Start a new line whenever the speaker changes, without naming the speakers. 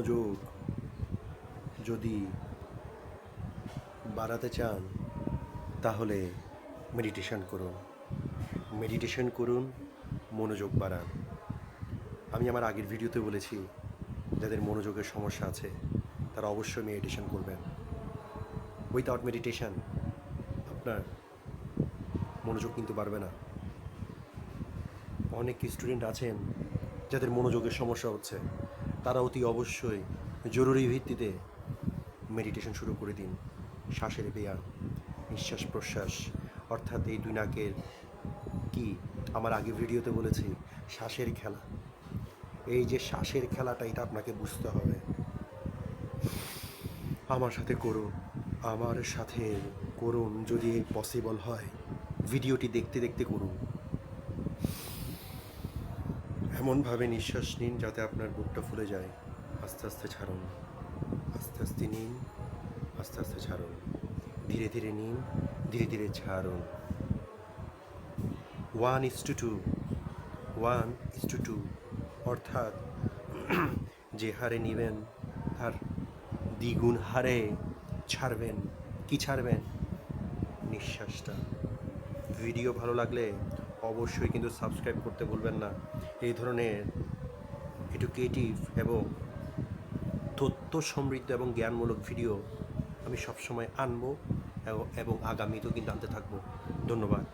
মনোযোগ যদি বাড়াতে চান তাহলে মেডিটেশন করুন। মেডিটেশন করুন, মনোযোগ বাড়ান। আমি আমার আগের ভিডিওতে বলেছি, যাদের মনোযোগের সমস্যা আছে তারা অবশ্যই মেডিটেশন করবেন। উইথাউট মেডিটেশন আপনার মনোযোগ কিন্তু বাড়বে না। অনেক স্টুডেন্ট আছেন যাদের মনোযোগের সমস্যা হচ্ছে, তারা অতি অবশ্যই জরুরি ভিত্তিতে মেডিটেশন শুরু করে দিন। শ্বাসের ব্যায়াম, নিঃশ্বাস প্রশ্বাস, অর্থাৎ এই দুই নাকের কি আমার আগে ভিডিওতে বলেছি, শ্বাসের খেলা। এই যে শ্বাসের খেলাটা, এটা আপনাকে বুঝতে হবে। আমার সাথে করুন, আমার সাথে করুন, যদি পসিবল হয় ভিডিওটি দেখতে দেখতে করুন। এমনভাবে নিঃশ্বাস নিন যাতে আপনার বুকটা ফুলে যায়। আস্তে আস্তে ছাড়ুন, আস্তে আস্তে নিন, আস্তে আস্তে ছাড়ুন, ধীরে ধীরে নিন, ধীরে ধীরে ছাড়ুন। 1:2, 1:2, অর্থাৎ যে হারে নেবেন তার দ্বিগুণ হারে ছাড়বেন। কি ছাড়বেন? নিঃশ্বাসটা। ভিডিও ভালো লাগলে অবশ্যই কিন্তু সাবস্ক্রাইব করতে ভুলবেন না। এই ধরনের এডুকেটিভ এবং তথ্য সমৃদ্ধ এবং জ্ঞানমূলক ভিডিও আমি সবসময় আনবো এবং আগামীতেও কিন্তু আনতে থাকবো। ধন্যবাদ।